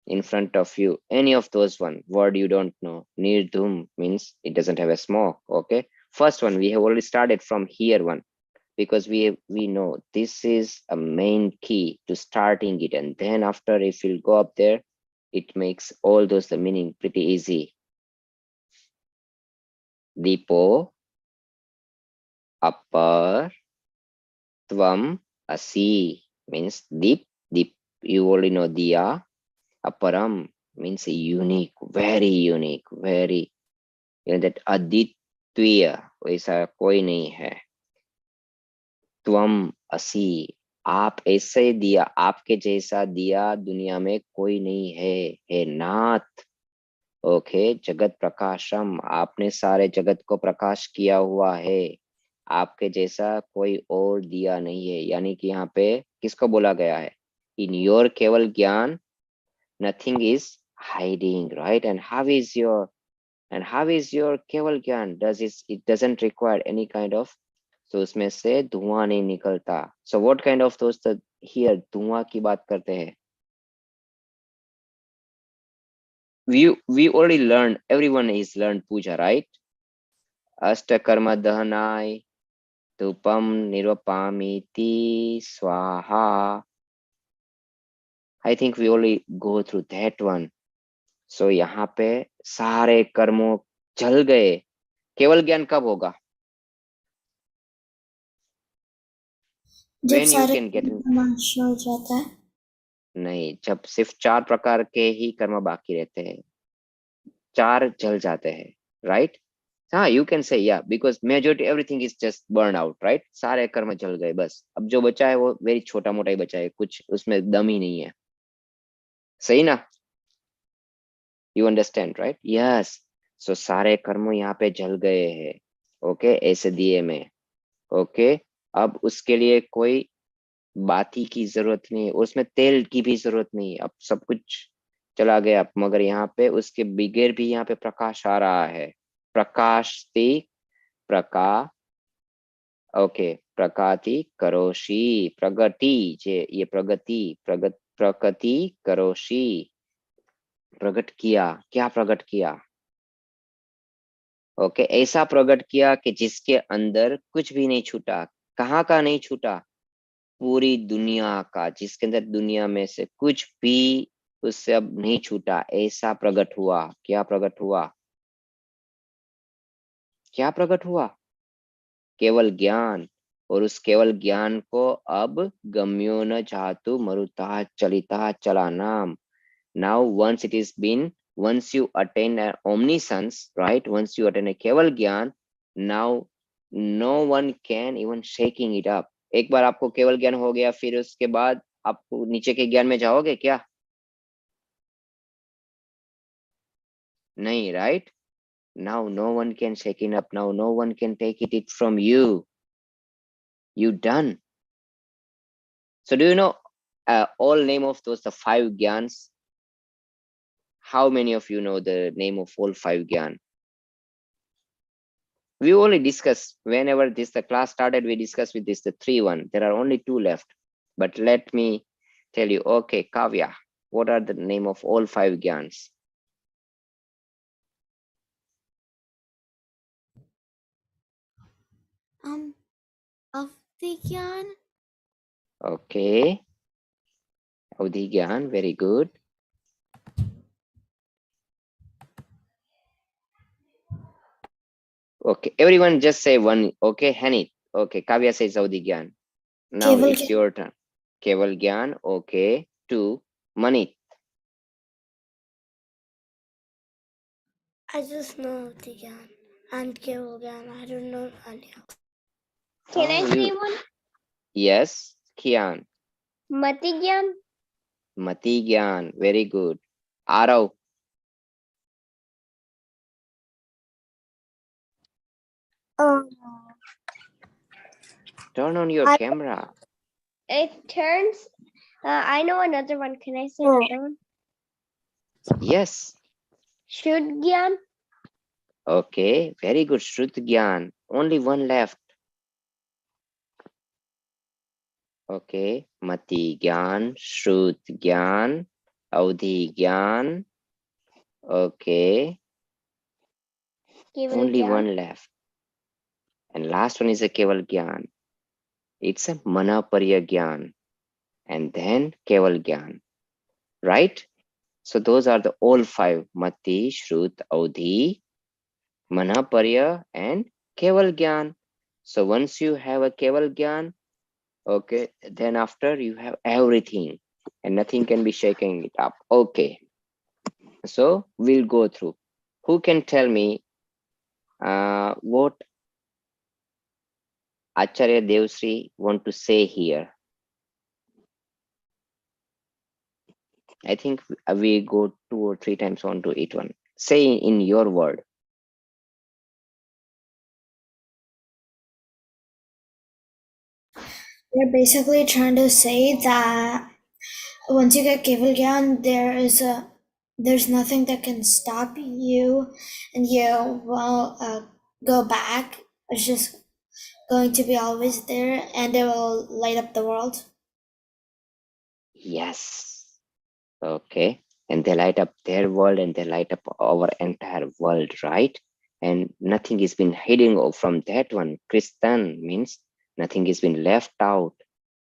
In front of you, any of those one word you don't know. Nirdhum means it doesn't have a smoke. Okay, first one we have already started from here one, because we know this is a main key to starting it, and then after if you'll go up there, it makes all those the meaning pretty easy. Dipo upper tvam asi means deep. You already know diya. Aparam means unique, very unique, very, that अद्वितीय वैसा कोई नहीं है. त्वम असी, आप ऐसे दिया, आपके जैसा दिया दुनिया में कोई नहीं है, हे नाथ. ओके, जगत प्रकाशम, आपने सारे जगत को प्रकाश किया हुआ है, आपके जैसा कोई और दिया नहीं है. यानी कि यहाँ पे किसको बोला गया है? इन योर केवल ज्ञान nothing is hiding, right? And how is your keval gyan? It doesn't require any kind of, so उसमें से धुआं नहीं निकलता. So what kind of those here धुआं की बात करते हैं? We already learned, everyone is learned puja, right? Ashta karma dahanai dhupam nirvapamiti swaha. I think we only go through that one. So यहाँ पे सारे कर्मों जल गए. केवल ज्ञान कब होगा? जब When you सारे can get in. नाश हो जाता है. नहीं, जब सिर्फ 4 प्रकार के ही कर्म बाकी रहते हैं, 4 जल जाते हैं, राइट? हाँ, यू कैन से या, because majority everything is just burn out, right? सारे कर्म जल गए, बस अब जो बचा है वो वेरी छोटा मोटा ही बचा है, कुछ उसमें दम ही नहीं है. सही ना? You understand, right? यस. सो सारे कर्म यहाँ पे जल गए हैं. ओके, ऐसे दिए में. ओके, अब उसके लिए कोई बाती की जरूरत नहीं, उसमें तेल की भी जरूरत नहीं. अब सब कुछ चला गया, मगर यहाँ पे उसके बिगैर भी यहाँ पे प्रकाश आ रहा है. प्रकाशति प्रका ओके, प्रकाति करोशी, प्रगति, ये प्रगति, प्रगति करोशी. प्रकट किया, क्या प्रकट किया? ओके, ऐसा प्रकट किया कि जिसके अंदर कुछ भी नहीं छूटा। कहाँ का नहीं छूटा? पूरी दुनिया का, जिसके अंदर दुनिया में से कुछ भी उससे अब नहीं छूटा, ऐसा प्रकट हुआ। क्या प्रकट हुआ? क्या प्रकट हुआ? केवल ज्ञान। और उस केवल ज्ञान को अब गम्यो न जातु मरुता चलिता चला नाम। Now, once you attain an omniscience, right? Once you attain a keval ज्ञान, now no one can even shaking it up. एक बार आपको केवल ज्ञान हो गया, फिर उसके बाद आप नीचे के ज्ञान में जाओगे क्या? नहीं, right? Now no one can shake it up. Now no one can take it from you. You done. So do you know all name of those the 5 jnans? How many of you know the name of all 5 jnans? We only discuss whenever the class started, we discussed with the 3-1. There are only 2 left. But let me tell you, okay, Kavya, what are the name of all 5 jnans? Of the Gyan. Okay, Avdhi Gyan, very good. Okay, everyone just say one. Okay, Hanit. Okay, Kavya says Avdhi Gyan. Now केवल it's your turn. Keval Gyan, okay. 2, Manit. I just know the Gyan and Keval Gyan. I don't know any else. Can I Oh, say you, one? yes, Kian. Mati Gyan. Mati Gyan, very good. Arav. Turn on your camera. It turns. I know another one. Can I say another one? Yes. Shud Gyan. Okay, very good. Shrut Gyan. Only one left. Okay, Mati Gyan, Shrut Gyan, Avdhi Gyan. Okay, Keval only Gyan. one left. And last one is a Keval Gyan. It's a Manaparya Gyan. And then Keval Gyan. Right? So those are the all 5. Mati, Shrut, Avdhi, Manaparya and Keval Gyan. So once you have a Keval Gyan, okay, then after you have everything and nothing can be shaking it up. Okay, so we'll go through. Who can tell me what Acharya Devsri want to say here? I think we go 2 or 3 times on to each one. Say in your word. They're basically trying to say that once you get Keval Gyan, there's nothing that can stop you, and you won't go back. It's just going to be always there, and it will light up the world. Yes. Okay. And they light up their world and they light up our entire world, right? And nothing is been hidden from that one. Christian means nothing is been left out.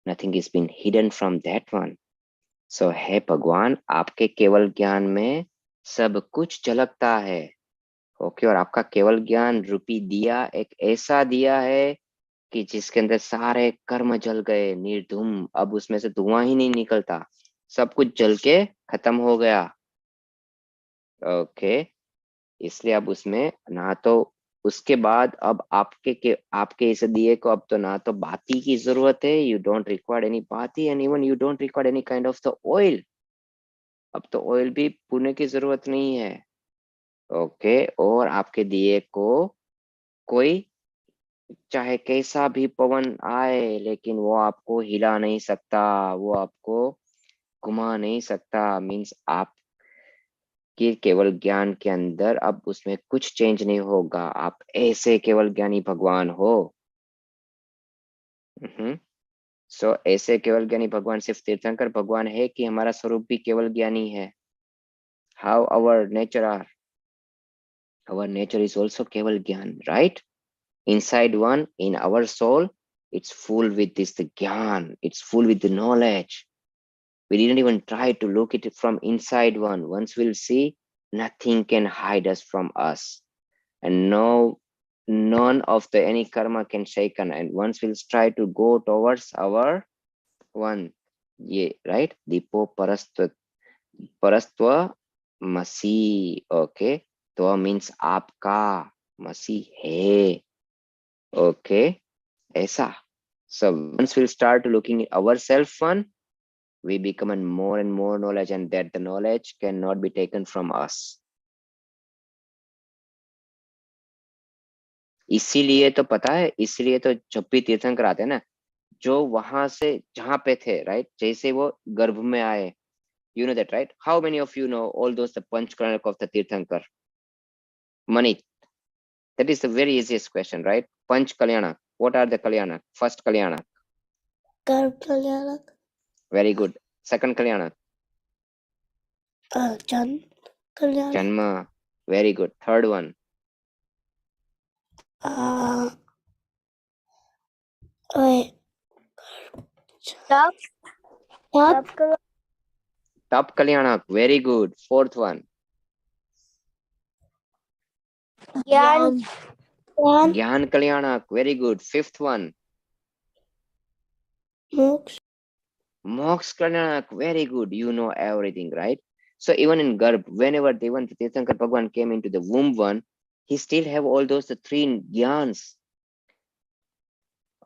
Nothing is been hidden from that one. So हे भगवान, आपके केवल ज्ञान में सब कुछ झलकता है. Okay, और आपका केवल ज्ञान रूपी दिया एक ऐसा दिया है कि जिसके अंदर सारे कर्म जल गए निर्धूम. अब उसमें से धुआं ही नहीं निकलता, सब कुछ जल के खत्म हो गया. ओके, इसलिए अब उसमें ना तो उसके बाद अब आपके इस दिए को अब तो ना तो बाती की जरूरत है. यू डोंट रिक्वायर एनी बाती and even you don't require any kind of the oil. अब तो ऑयल भी पुणे की जरूरत नहीं है. ओके, और आपके दिए को कोई चाहे कैसा भी पवन आए लेकिन वो आपको हिला नहीं सकता, वो आपको घुमा नहीं सकता. मीन्स आप कि केवल ज्ञान के अंदर अब उसमें कुछ चेंज नहीं होगा. आप ऐसे केवल ज्ञानी भगवान हो. सो ऐसे केवल ज्ञानी भगवान सिर्फ तीर्थंकर भगवान है कि हमारा स्वरूप भी केवल ज्ञानी है? how our nature are. Our nature is also keval gyan, right? Inside one, in our soul, it's full with this the gyan. It's full with the knowledge. We didn't even try to look at it from inside one. Once we'll see, nothing can hide us from us. And no, none of the any karma can shake us. And once we'll try to go towards our one, yeah, right? Dipo parastva masi. Okay. Twa means aapka. Masi hai. Okay. Aisa. So once we'll start looking at ourselves one, we become more and more knowledge, and that the knowledge cannot be taken from us. इसीलिए तो पता है, इसीलिए तो जब भी तीर्थंकर आते हैं ना, जो वहां से जहां पे थे, राइट, जैसे वो गर्भ में आए, you know that, right? How many of you know all those the Panch Kalanak of the Tirthankar? Manit, that is the very easiest question, right? Panch Kalyanak. What are the Kalyanak? First Kalyanak. Garb Kalyanak. Very good. Second Kalyanak. Jan Kalyanak. Janma. Very good. Third one. Wait. Top. Top. Top Kalyanak. Very good. Fourth one. Gyan. Gyan Kalyanak. Very good. Fifth one. Moksha. Moksha Kalyanak. Very good. You know everything, right? So even in Garb, whenever Devan Tirthankar Bhagwan came into the womb one, he still have all those the three gyans.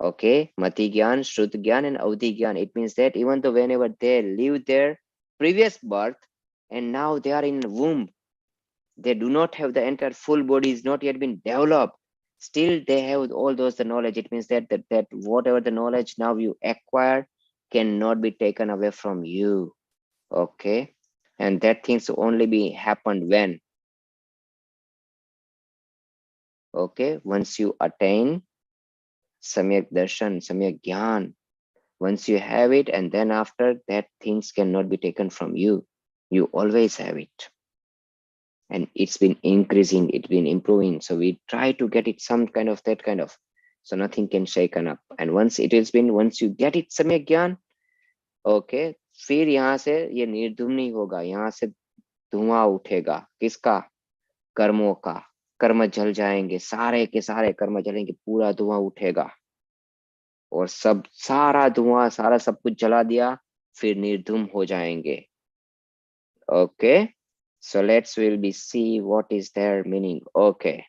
Okay, Mati Gyan, Shrut Gyan, and Avdi Gyan. It means that even though whenever they leave their previous birth and now they are in womb, they do not have the entire full body is not yet been developed. Still, they have all those the knowledge. It means that whatever the knowledge now you acquire cannot be taken away from you. Okay, and that things only be happened when. Okay, once you attain Samyak Darshan, Samyak Gyan. Once you have it, and then after that, things cannot be taken from you. You always have it. And it's been increasing, it's been improving. So we try to get it some kind of that kind of. So nothing can shake up. And once it has been, once you get it, Samyak Gyan, okay, फिर यहाँ से ये निर्धूम नहीं होगा, यहाँ से धुआं उठेगा. किसका? कर्मों का. कर्म जल जाएंगे, सारे के सारे कर्म जलेंगे, पूरा धुआं उठेगा. और सब सारा धुआं सारा सब कुछ जला दिया, फिर निर्धूम हो जाएंगे. Okay, so let's will be see what is their meaning. Okay,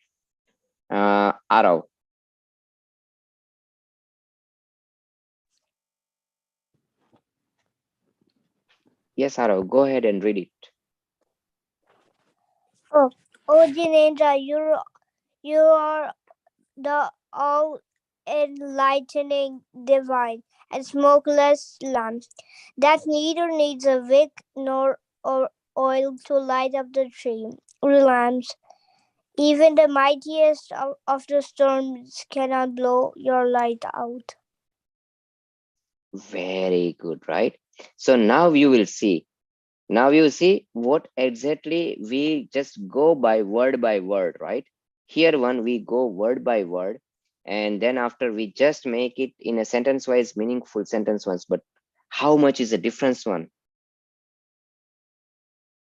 Arav. Yes, Arav, go ahead and read it. Oh, Jinendra, you are the all enlightening divine and smokeless lamp that neither needs a wick nor oil to light up the three lamps. Even the mightiest of the storms cannot blow your light out. Very good, right? So now you will see. Now you see what exactly we just go by word, right? Here one we go word by word, and then after we just make it in a sentence wise meaningful sentence ones. But how much is the difference one?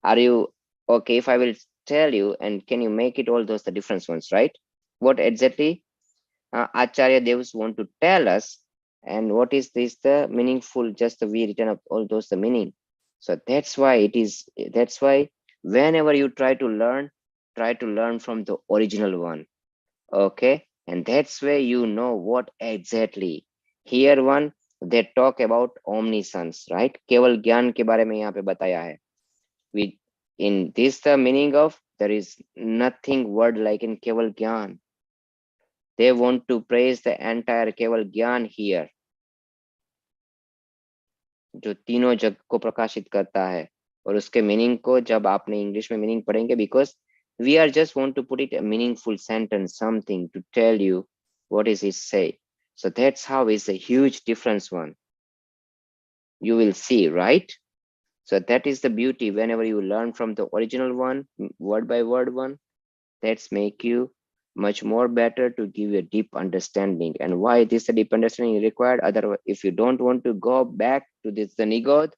Are you okay if I will tell you, and can you make it all those the different ones, right? What exactly Acharya Devs want to tell us, and what is this the meaningful, just the we written up all those the meaning. So that's why it is, that's why whenever you try to learn from the original one. Okay, and that's where you know what exactly. Here one they talk about omniscience, right? केवल ज्ञान के बारे में यहाँ पे बताया है. We in this the meaning of there is nothing word like in keval gyan. They want to praise the entire keval gyan here, जो तीनों जग को प्रकाशित करता है. और उसके मीनिंग को जब आपने इंग्लिश में मीनिंग पढ़ेंगे, because we are just want to put it a meaningful sentence, something to tell you what is it say. So that's how is a huge difference one. You will see, right? So that is the beauty. Whenever you learn from the original one, word by word one, that's make you much more better to give you a deep understanding. And why this a deep understanding is required? Otherwise, if you don't want to go back to this the Nigod,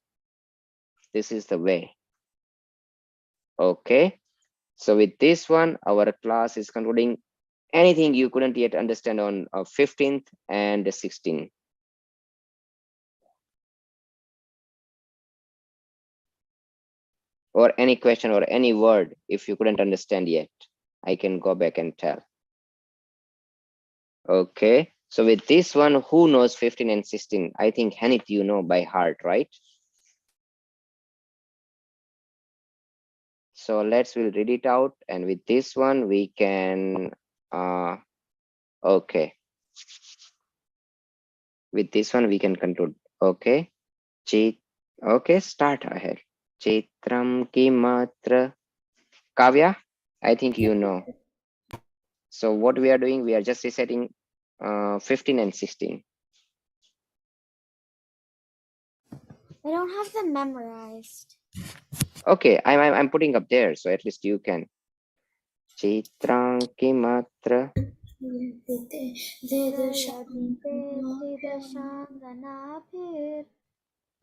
this is the way. Okay. So with this one, our class is concluding. Anything you couldn't yet understand on 15th and 16th? Or any question or any word if you couldn't understand yet, I can go back and tell. Okay, so with this one, who knows 15 and 16? I think Hanit, you know by heart, right? So we'll read it out, and with this one we can okay, with this one we can conclude. Okay, okay, start ahead. Chaitram kimatra. Kavya, I think you know. So what we are doing, we are just resetting 15 and 16. I don't have them memorized. Okay, I'm putting up there, so at least you can. Chaitram kimatra.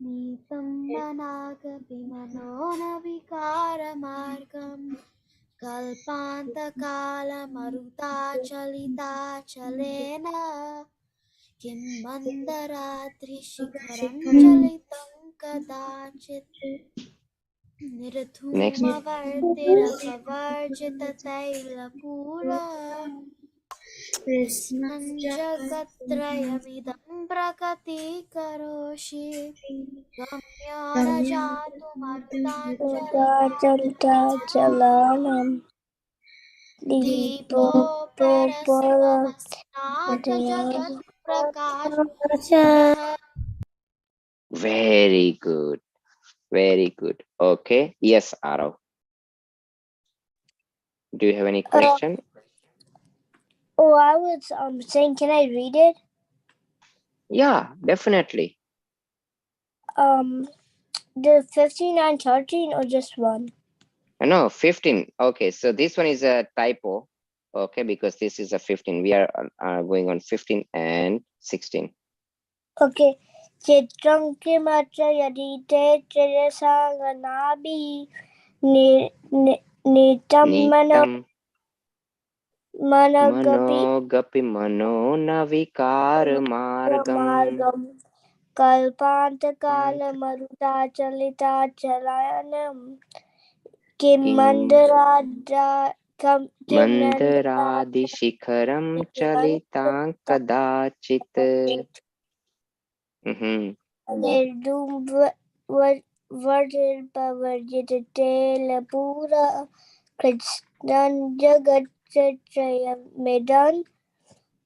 नीतं मनागविमनोनविकारमार्गं कल्पान्तकालमरुताचलिताचलेन किं मन्दरात्रिशिखरं चलितं कदाचित् निर्धूमवर्तिरपवर्जिततैलपूरा कृष्णं जगत्त्रयमिदं प्रकटीकरोषि गम्यो न जातु मरुताञ्जलिताचलानां दीपोपरस्वमस्नाथ जगत्प्रकाशः. Very good. Very good. Okay. Yes, Arav. Do you have any question? I was saying, can I read it? Yeah, definitely. The 15 and 13 or just one? No, 15. Okay, so this one is a typo. Okay, because this is a 15. We are going on 15 and 16. Okay. Chitram kimatra yadi te chirasanganabi nitam Nitam managapi manogapi mano navikar margam kalpantakala marutachalitachalayanam kim kim mandaradi shikharam chalitan kadachit. Vartirpavarjitela Krishnan Jagatchayamidan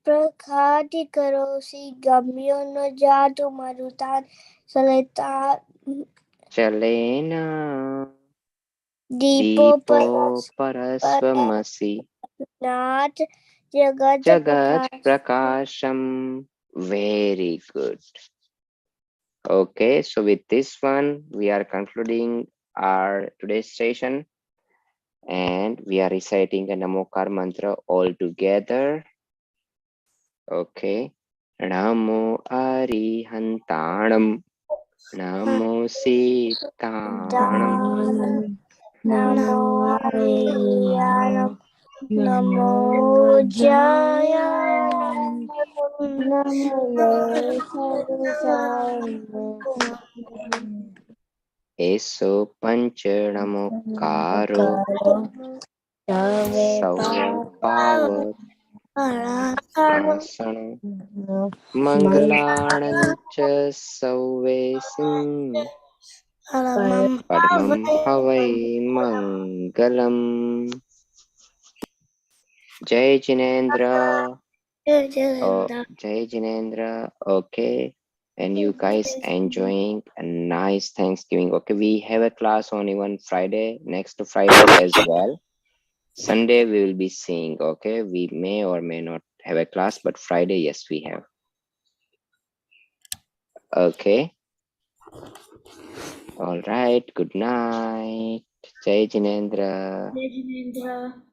Prakhati Karosi Gamyo no Jatu Marutan Salita Chalena Deepo parasvamasi Paranat Jagat jagat prakasham. Very good. Okay, so with this one, we are concluding our today's session, and we are reciting a Namokar mantra all together. Okay. Namo Arihantanam. Namo Sitanam. Namo Ariyanam Namo Jayanam Namo Eso Pancha Namokaro. Sauva Pava Asana Mangalancha Sauvesim Padmam Havai Mangalam. Jai Jinendra. Oh, Jai Jinendra. Okay. And you guys enjoying a nice Thanksgiving. Okay, we have a class on even Friday, next Friday as well. Sunday we will be seeing. Okay, we may or may not have a class, but Friday, yes, we have. Okay. All right. Good night. Jai Jinendra. Jai Jinendra.